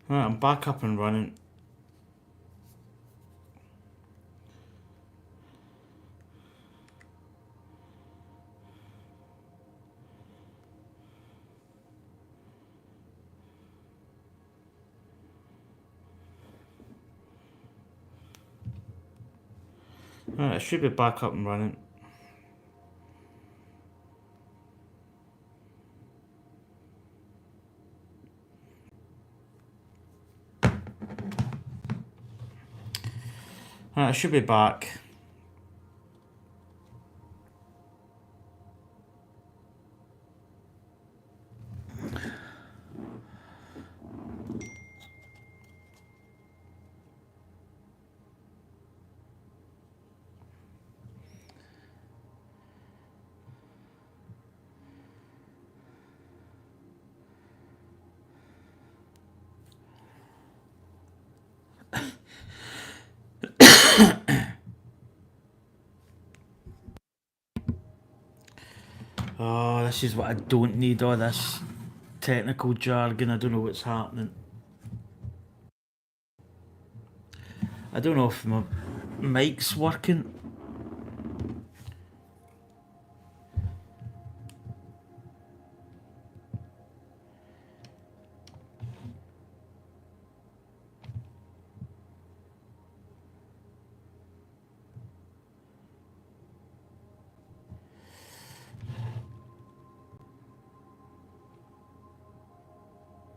Right, I'm back up and running. Right, I should be back up and running. Right, I should be back. Oh, this is what I don't need, all this technical jargon. I don't know what's happening. I don't know if my mic's working.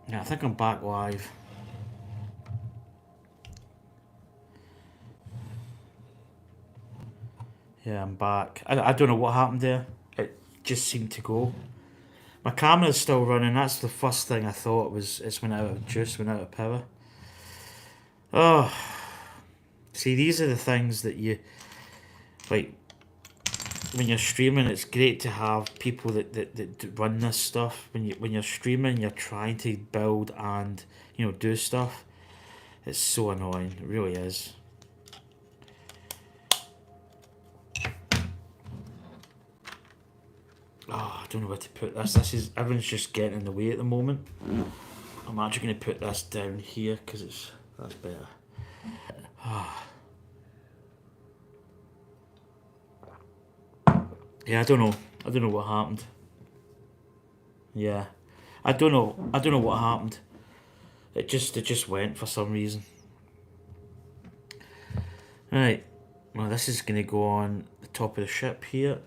Yeah, I think I'm back live. Yeah, I'm back. I don't know what happened there. It just seemed to go. My camera's still running. That's the first thing I thought was it's went out of juice, went out of power. Oh, see, these are the things that you like when you're streaming. It's great to have people that run this stuff. When you're streaming, you're trying to build and do stuff. It's so annoying. It really is. Oh, I don't know where to put this. This is everyone's just getting in the way at the moment. I'm actually going to put this down here because that's better. Yeah, I don't know. I don't know what happened. Yeah, I don't know. I don't know what happened. It just went for some reason. Right. Well, this is going to go on the top of the ship here.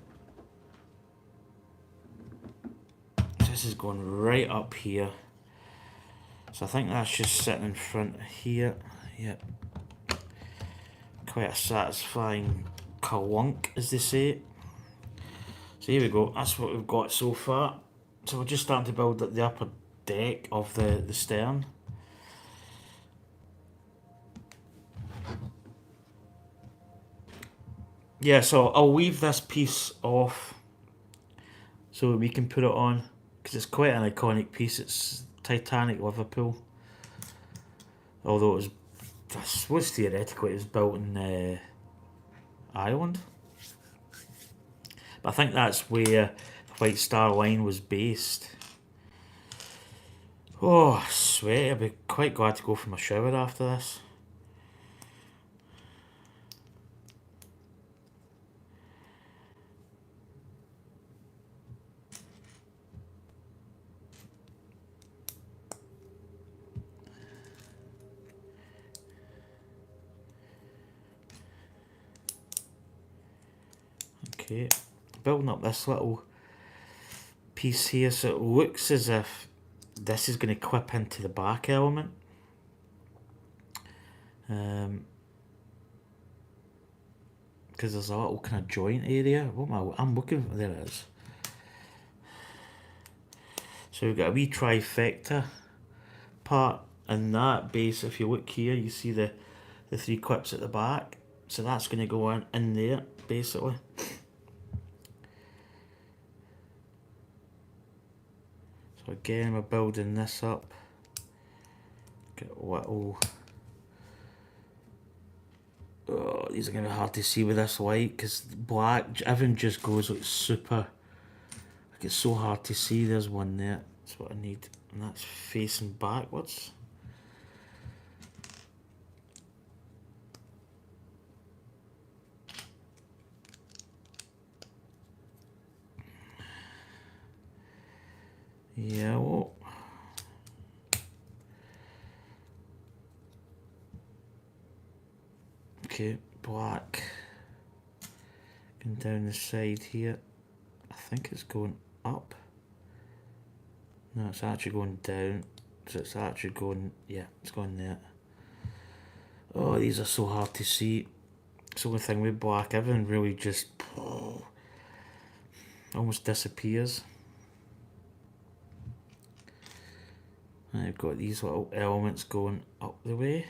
This is going right up here. So I think that's just sitting in front here. Yep. Quite a satisfying clunk, as they say. So here we go. That's what we've got so far. So we're just starting to build the upper deck of the stern. Yeah, so I'll leave this piece off so we can put it on because it's quite an iconic piece. It's Titanic Liverpool. Although I suppose theoretically it was built in Ireland. But I think that's where the White Star Line was based. Oh, sweaty. I'll be quite glad to go for my shower after this. Okay, building up this little piece here so it looks as if this is going to clip into the back element. Because there's a little kind of joint area. What am I'm looking for? There it is. So we've got a wee trifecta part in that base. If you look here, you see the three clips at the back. So that's going to go in there, basically. So again, we're building this up. Get a little... Oh, these are going to be hard to see with this light because black, everything just goes like super. Like it's so hard to see. There's one there. That's what I need. And that's facing backwards. Yellow. Okay, black. Going down the side here. I think it's going up. No, it's actually going down. So it's actually going, yeah, it's going there. Oh, these are so hard to see. It's the only thing with black, everything really just almost disappears. And I've got these little elements going up the way.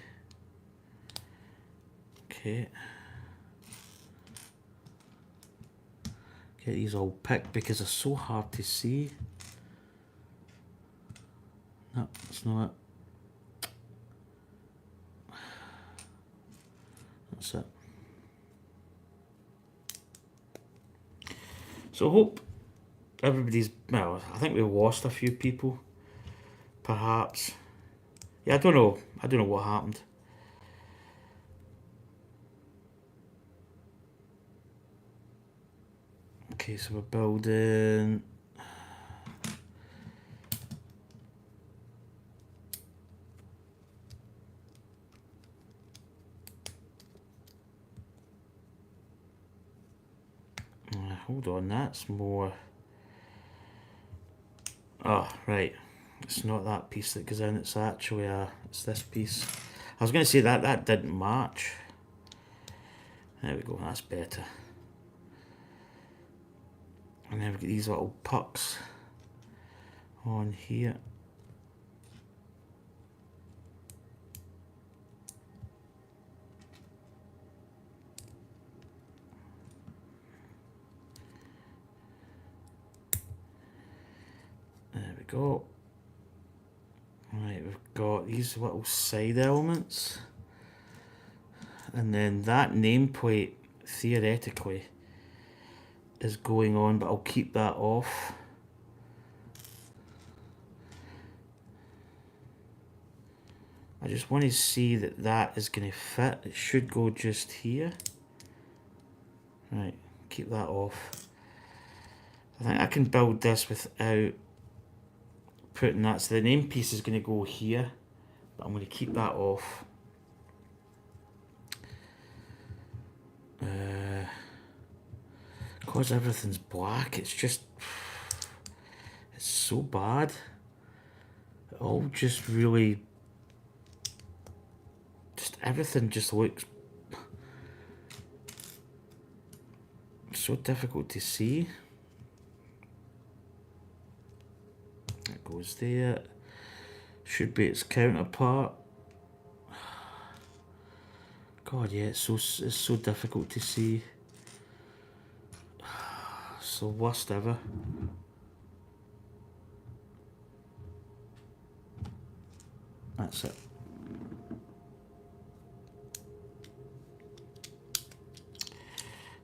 Okay. Get these all picked because they're so hard to see. No, it's not. That's it. So I hope everybody's, well, I think we lost a few people. Perhaps. Yeah, I don't know. I don't know what happened. Okay, so we're building. Hold on, that's more. Oh, right. It's not that piece that goes in, it's actually it's this piece. I was going to say that didn't match. There we go, that's better. And then we've got these little pucks on here. There we go. Right, we've got these little side elements. And then that nameplate, theoretically, is going on, but I'll keep that off. I just want to see that that is going to fit. It should go just here. Right, keep that off. I think I can build this without putting that. So the name piece is going to go here, but I'm going to keep that off. Because everything's black, it's just, it's so bad. It all just really, just everything just looks so difficult to see. It goes there. Should be its counterpart. God, yeah, it's so difficult to see. It's the worst ever. That's it.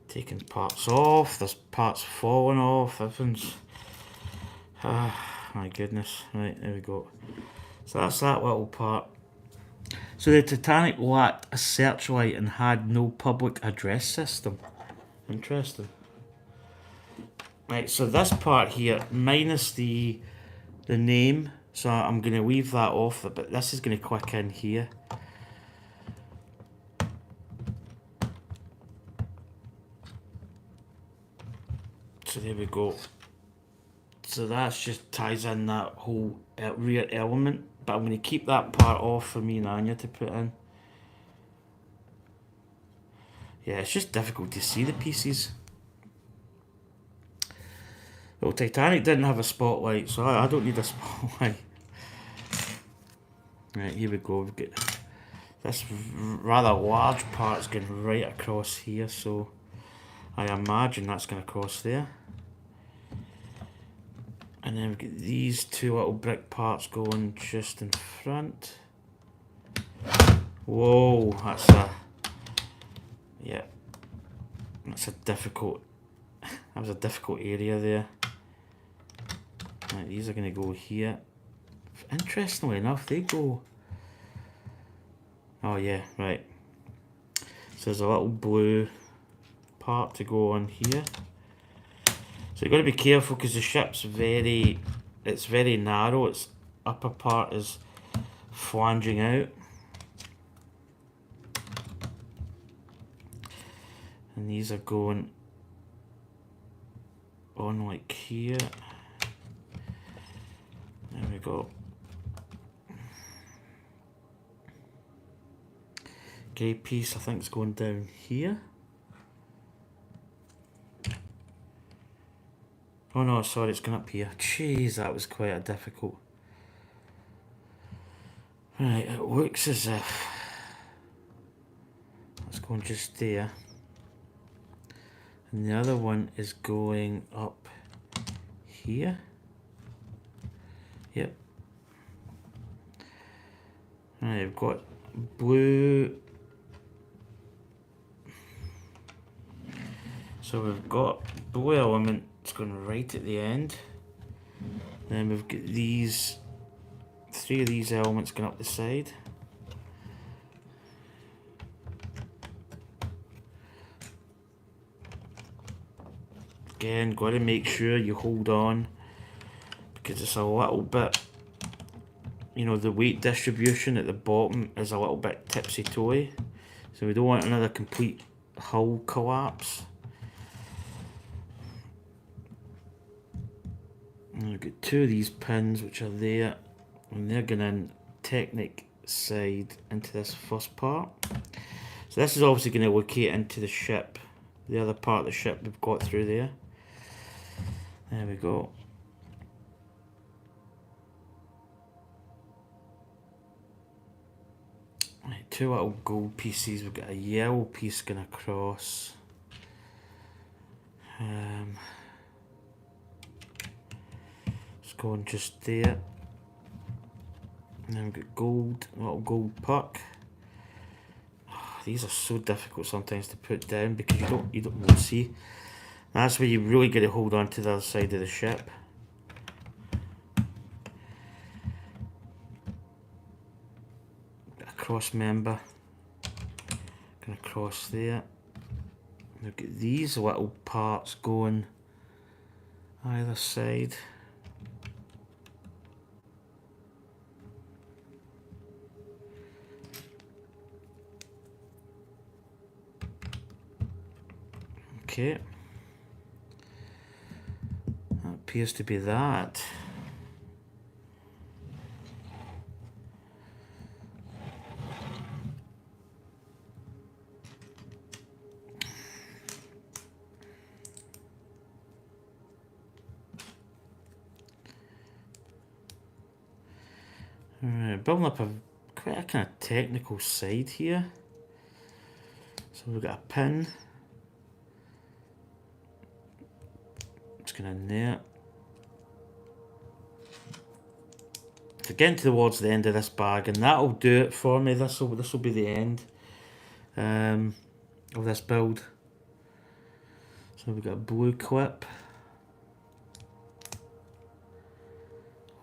Taking parts off, there's parts falling off, everything's... my goodness. Right, there we go. So that's that little part. So the Titanic lacked a searchlight and had no public address system. Interesting. Right, so this part here, minus the name, so I'm going to leave that off, but this is going to click in here. So there we go. So that just ties in that whole rear element, but I'm going to keep that part off for me and Anya to put in. Yeah, it's just difficult to see the pieces. Well, Titanic didn't have a spotlight, so I don't need a spotlight. Right, here we go. We've got this rather large part's going right across here, so I imagine that's going to cross there. And then we've got these two little brick parts going just in front. Whoa, that's a... yeah. That's a difficult... that was a difficult area there. Right, these are going to go here. Interestingly enough, they go... oh yeah, right. So there's a little blue part to go on here. So you've got to be careful because the ship's very it's very narrow. Its upper part is flanging out. And these are going on like here. There we go. Grey piece, I think it's going down here. Oh no, sorry, it's going up here. Jeez, that was quite a difficult. Right, it looks as if it's going just there. And the other one is going up here. Yep. Right, we've got blue. So we've got blue element, it's going right at the end. Then we've got these, 3 of these elements going up the side. Again, got to make sure you hold on, because it's a little bit, you know, the weight distribution at the bottom is a little bit tipsy-toey. So we don't want another complete hull collapse. And we've got 2 of these pins which are there, and they're going in Titanic side into this first part. So this is obviously going to locate into the ship, the other part of the ship we've got through there. There we go. Right, 2 little gold pieces. We've got a yellow piece going across. It's going just there. And then we've got gold, a little gold puck. Oh, these are so difficult sometimes to put down because you don't really see. That's where you really got to hold on to the other side of the ship. A cross member going across there. Look at these little parts going either side. Okay. That appears to be that. Alright, building up quite a kind of technical side here. So we've got a pin. It's going in there. So getting towards the end of this bag, and that'll do it for me. This will be the end of this build. So we've got a blue clip,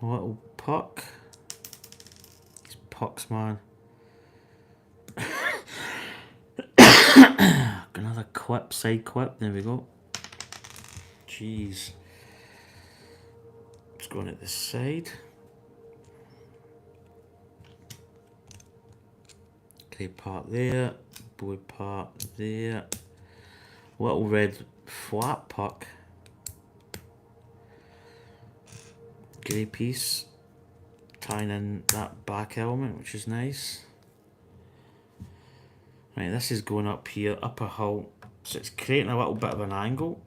a little puck. These pucks, man. Another clip, side clip. There we go. Jeez. Just going at this side. Grey part there, blue part there. Little red flat puck. Grey piece. Tying in that back element, which is nice. Right, this is going up here, upper hull. So it's creating a little bit of an angle.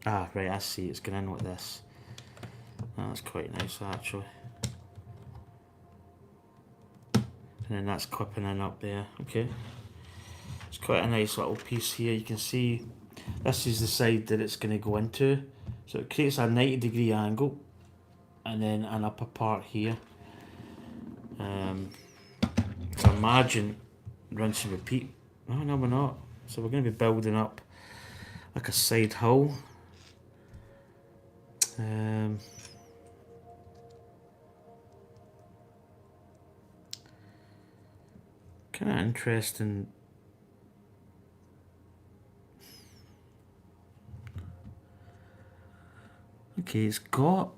Ah, right, I see, it's going in with this. That's quite nice, actually. And then that's clipping in up there. Okay. It's quite a nice little piece here. You can see this is the side that it's going to go into. So it creates a 90-degree angle. And then an upper part here. So imagine rinse and repeat. No, we're not. So we're going to be building up like a side hull. Kind of interesting. Okay, it's got...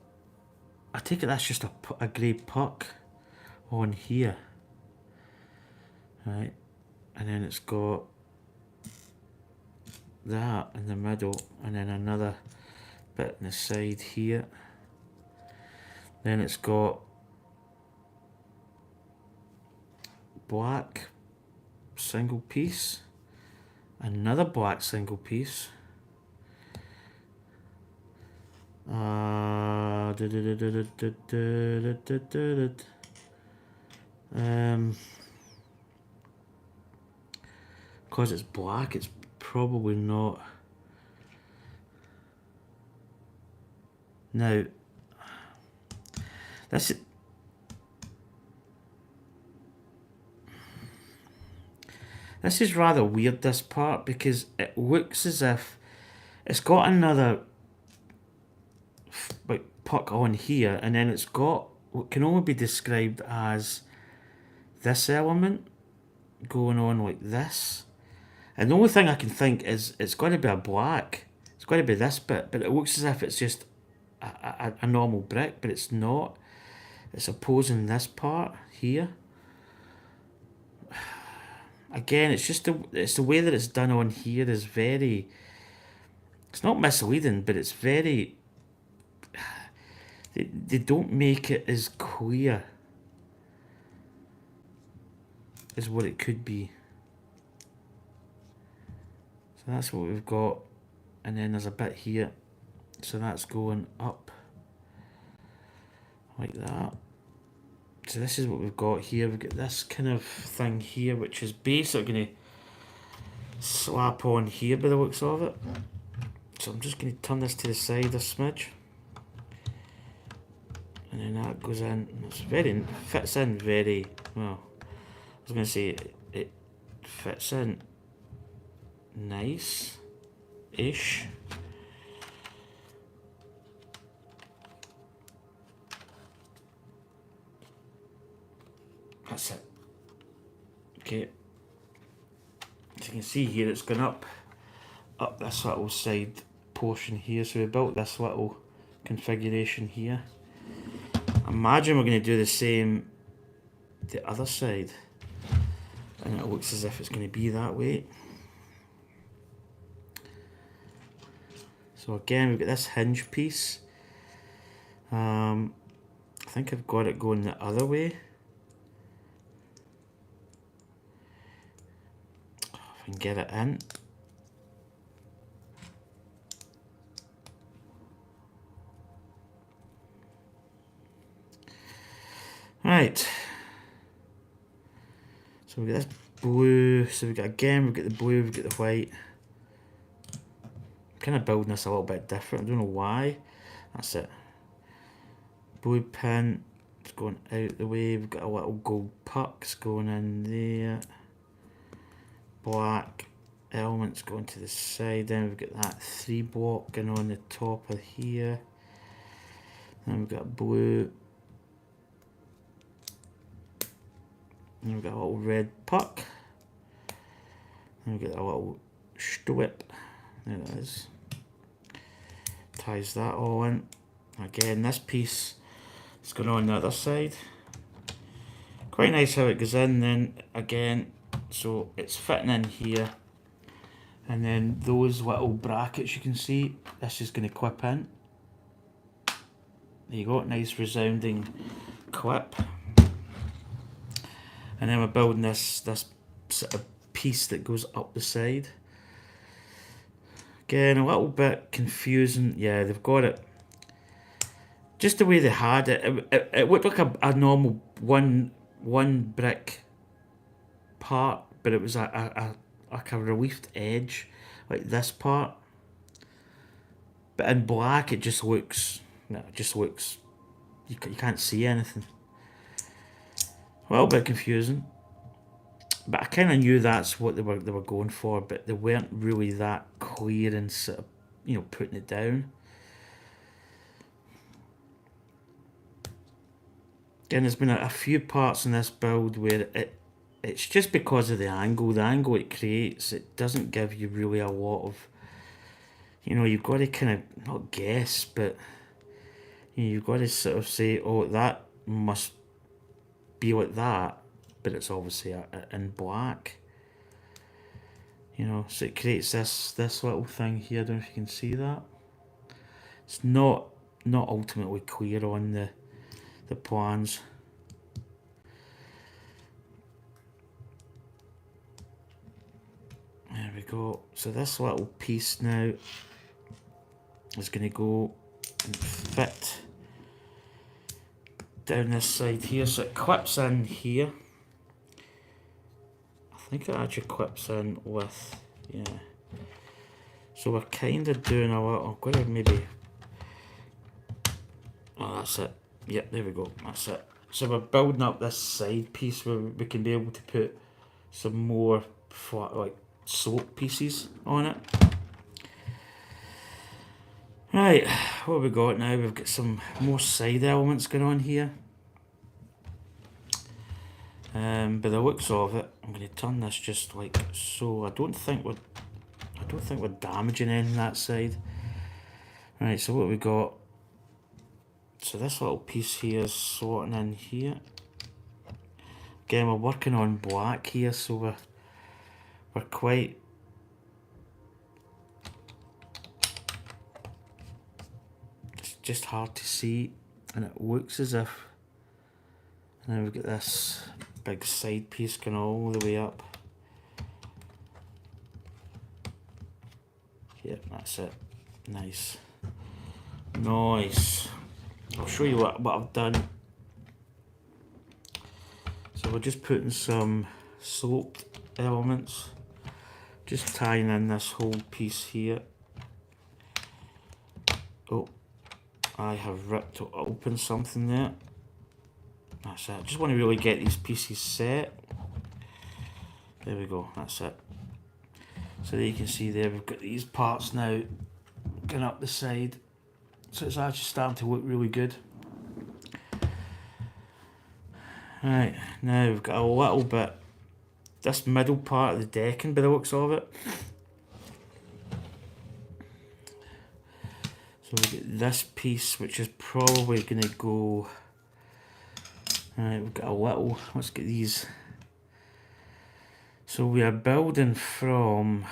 I take it that's just a grey puck on here. Right. And then it's got that in the middle, and then another bit on the side here. Then it's got black single piece, another black single piece, because it's black, it's probably not. Now, this is rather weird, this part, because it looks as if it's got another like puck on here, and then it's got what can only be described as this element going on like this. And the only thing I can think is it's got to be a black. It's got to be this bit, but it looks as if it's just a normal brick, but it's not. It's opposing this part here. Again, it's just the way that it's done on here is very... It's not misleading, but it's very... They don't make it as clear as what it could be. So that's what we've got. And then there's a bit here. So that's going up like that. So this is what we've got here. We've got this kind of thing here, which is basically going to slap on here by the looks of it. So I'm just going to turn this to the side a smidge. And then that goes in. It's very, fits in very, well, I was going to say it fits in nice-ish. That's it. Okay. As you can see here, it's gone up this little side portion here. So we built this little configuration here. Imagine we're going to do the same the other side, and it looks as if it's going to be that way. So again, we've got this hinge piece. I think I've got it going the other way. If I can get it in. Right. So we've got this blue. So we've got the blue, we've got the white. I'm kind of building this a little bit different. I don't know why. That's it. Blue pin. It's going out the way. We've got a little gold pucks going in there. Black elements going to the side. Then we've got that 3 block going on the top of here. Then we've got blue. And we've got a little red puck. And we've got a little strip. There it is. Ties that all in. Again, this piece is going on the other side. Quite nice how it goes in then again. So it's fitting in here. And then those little brackets you can see, this is going to clip in. There you go, nice resounding clip. And then we're building this sort of piece that goes up the side. Again, a little bit confusing. Yeah, they've got it just the way they had it. It looked like a normal one brick part, but it was like a reliefed edge, like this part. But in black, it just looks. No, it just looks. You can't see anything. A little bit confusing, but I kind of knew that's what they were going for, but they weren't really that clear in sort of, putting it down. Again, there's been a few parts in this build where it's just because of the angle it creates. It doesn't give you really a lot of, you've got to kind of not guess, but You've got to sort of say, oh, that must be like that, but it's obviously in black. You know, so it creates this little thing here. I don't know if you can see that. It's not ultimately clear on the plans. There we go. So this little piece now is going to go and fit down this side here. So it clips in here. I think it actually clips in with, yeah. So we're kind of doing a little, I'm going to maybe, oh, that's it. Yep, there we go. That's it. So we're building up this side piece where we can be able to put some more flat, like slope pieces on it. Right, what have we got now? We've got some more side elements going on here. By the looks of it, I'm going to turn this just like so. I don't think we're damaging anything that side. Right, so what have we got? So this little piece here is slotting in here. Again, we're working on black here, so we're quite. It's just hard to see, and it looks as if. And then we've got this big side piece going all the way up. Yep, that's it. Nice. Nice. I'll show you what I've done. So we're just putting some sloped elements. Just tying in this whole piece here. Oh, I have ripped open something there. That's it. I just want to really get these pieces set. There we go, that's it. So there you can see there, we've got these parts now going up the side. So it's actually starting to look really good. Right, now we've got a little bit, this middle part of the decking by the looks of it. So we've got this piece which is probably going to go, right, we've got a little, let's get these. So we are building from,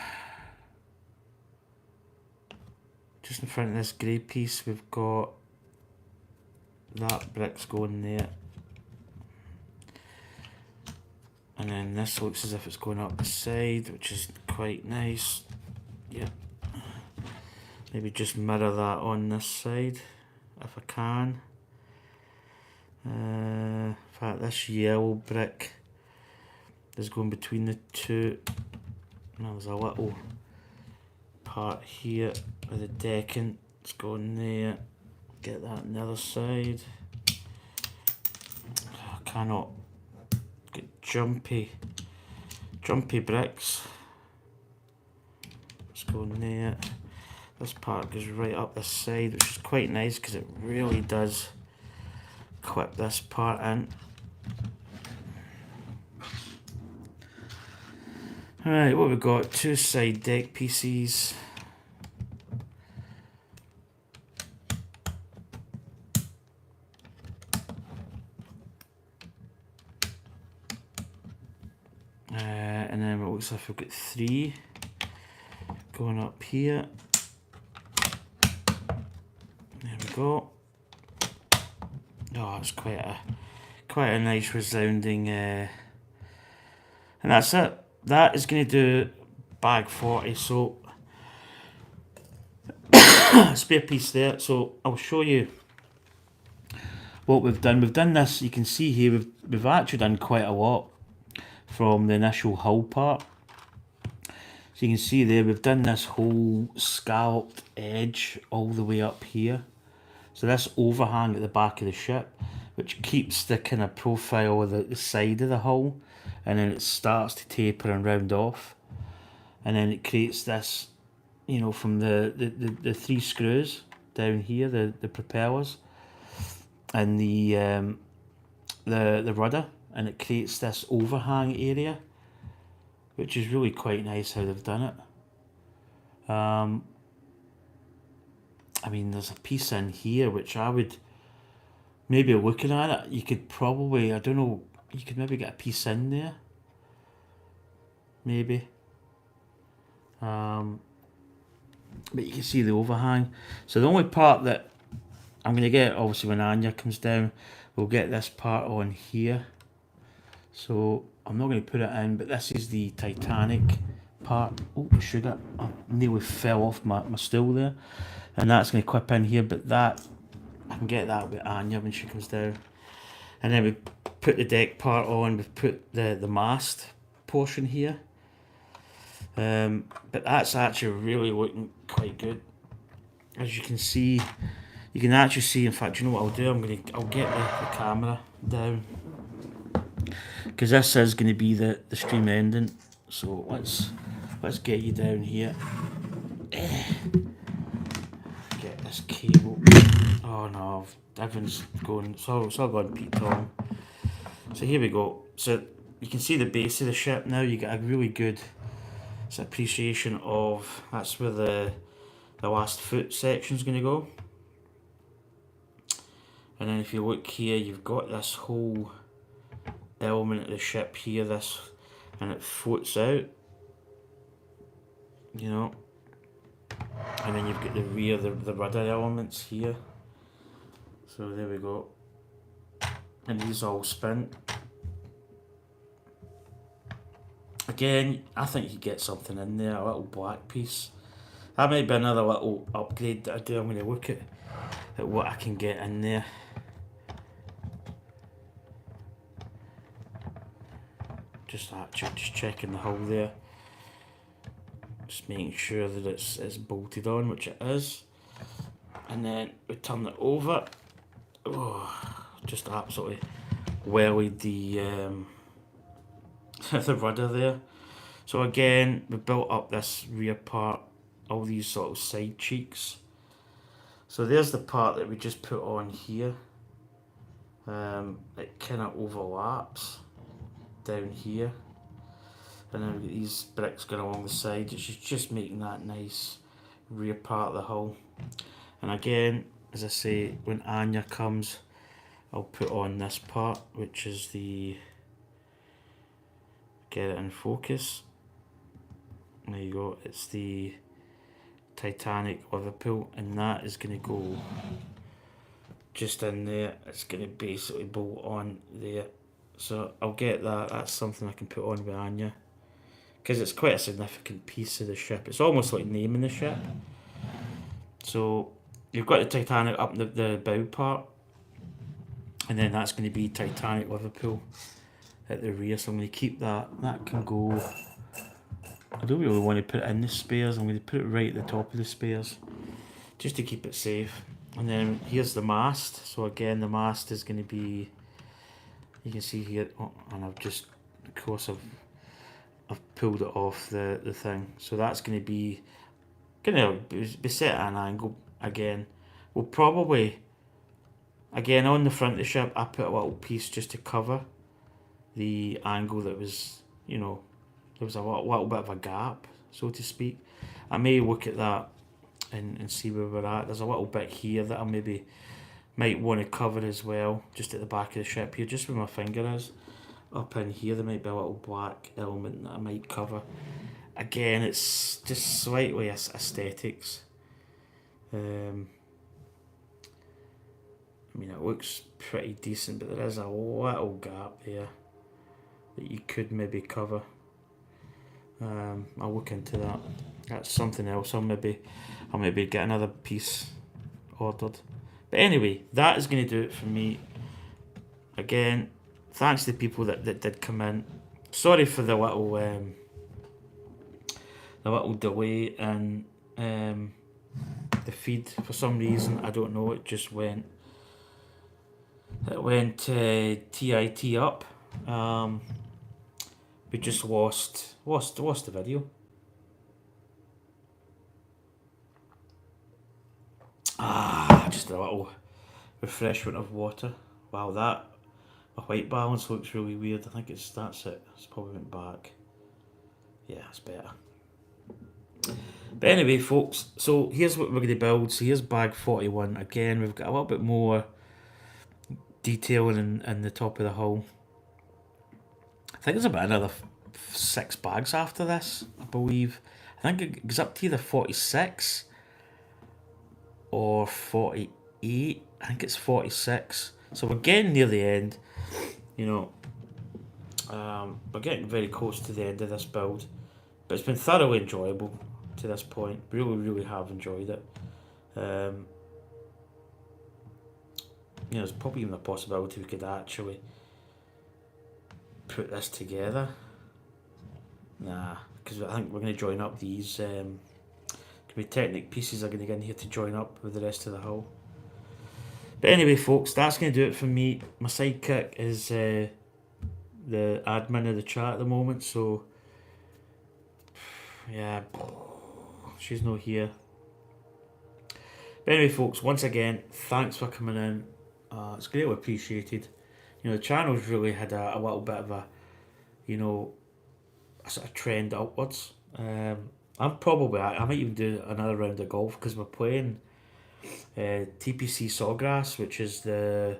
just in front of this grey piece, we've got that bricks going there. And then this looks as if it's going up the side, which is quite nice. Yep. Maybe just mirror that on this side, if I can. In fact, this yellow brick is going between the two. Now there's a little part here with the decking. It's going there. Get that on the other side. I cannot get jumpy bricks. It's going there. This part goes right up this side, which is quite nice because it really does clip this part in. Alright, what we've got? Two side deck pieces. And then it looks like we've got three going up here. There we go. Oh, it's quite a nice resounding, and that's it. That is going to do bag 40. So spare piece there. So I'll show you what we've done. We've done this. You can see here we've actually done quite a lot from the initial hull part. So you can see there we've done this whole scalloped edge all the way up here. So this overhang at the back of the ship, which keeps the kind of profile of the side of the hull, and then it starts to taper and round off, and then it creates this, you know, from the three screws down here, the propellers, and the rudder, and it creates this overhang area, which is really quite nice how they've done it. I mean, there's a piece in here which I would maybe looking at it, you could probably, I don't know, you could maybe get a piece in there, maybe. But you can see the overhang. So the only part that I'm going to get, obviously when Anya comes down, we'll get this part on here. So I'm not going to put it in, but this is the Titanic part. Oh, sugar. I nearly fell off my stool there. And that's going to clip in here, but that, I can get that with Anya when she comes down. And then we put the deck part on, we've put the mast portion here. But that's actually really looking quite good. As you can see, you can actually see, in fact, you know what I'll do? I'll get the camera down. Because this is going to be the stream ending. So let's get you down here. Get this cable. Oh no, everything's going, it's all gone Pete Tong. So here we go. So you can see the base of the ship now. You get a really good appreciation of, that's where the last foot section's going to go. And then if you look here, you've got this whole element of the ship here, this, and it floats out, you know. And then you've got the rear, the rudder elements here. So there we go. And these all spin. Again, I think you get something in there, a little black piece. That might be another little upgrade that I do. I'm going to look at what I can get in there. Just checking the hull there. Just making sure that it's bolted on, which it is. And then we turn it over. Oh, just absolutely wellied the the rudder there. So again, we built up this rear part, all these sort of side cheeks. So there's the part that we just put on here. It kind of overlaps down here. And then we've got these bricks going along the side, which is just making that nice rear part of the hull. And again, as I say, when Anya comes, I'll put on this part, which is the, get it in focus. There you go, it's the Titanic Liverpool, and that is going to go just in there. It's going to basically bolt on there. So I'll get that, that's something I can put on with Anya. Because it's quite a significant piece of the ship. It's almost like naming the ship. So you've got the Titanic up the bow part. And then that's going to be Titanic Liverpool at the rear. So I'm going to keep that. That can go, I don't really want to put it in the spares. I'm going to put it right at the top of the spares, just to keep it safe. And then here's the mast. So again, the mast is going to be, you can see here, oh, and I've just, of course, I've pulled it off the thing. So that's going to be set at an angle again. We'll probably, again, on the front of the ship, I put a little piece just to cover the angle that was, you know, there was a little bit of a gap, so to speak. I may look at that and see where we're at. There's a little bit here that I maybe might want to cover as well, just at the back of the ship here, just where my finger is. Up in here, there might be a little black element that I might cover. Again, it's just slightly aesthetics. I mean, it looks pretty decent, but there is a little gap there that you could maybe cover. I'll look into that. That's something else. I'll maybe get another piece ordered. But anyway, that is going to do it for me. Again, thanks to the people that did come in. Sorry for the little delay in the feed. For some reason, I don't know, it just went. It went TIT up. We just lost the video. Just a little refreshment of water. Wow, that. My white balance looks really weird. I think that's it. It's probably went back. Yeah, it's better. But anyway, folks, so here's what we're going to build. So here's bag 41. Again, we've got a little bit more detailing in the top of the hull. I think there's about another 6 bags after this, I believe. I think it goes up to either 46 or 48. I think it's 46. So we're getting near the end. You know, we're getting very close to the end of this build. But it's been thoroughly enjoyable to this point. Really, really have enjoyed it. There's probably even a possibility we could actually put this together. Nah, because I think we're going to join up these. Titanic pieces are going to get in here to join up with the rest of the hull. But anyway, folks, that's going to do it for me. My sidekick is the admin of the chat at the moment, so yeah, she's not here. But anyway, folks, once again, thanks for coming in. It's greatly appreciated. The channel's really had a little bit of a sort of trend upwards. I might even do another round of golf because we're playing TPC Sawgrass, which is the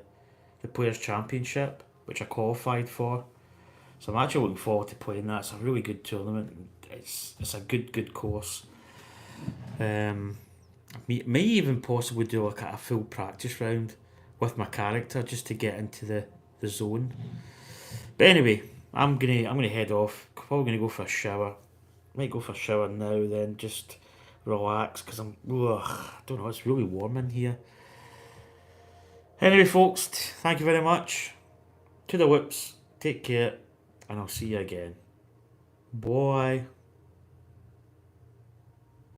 Players Championship, which I qualified for. So I'm actually looking forward to playing that. It's a really good tournament. It's a good course. May even possibly do like a full practice round with my character just to get into the zone. But anyway, I'm gonna head off. Probably gonna go for a shower. Might go for a shower now, then just relax because I don't know. It's really warm in here. Anyway, folks, thank you very much. To the whips. Take care, and I'll see you again. Bye.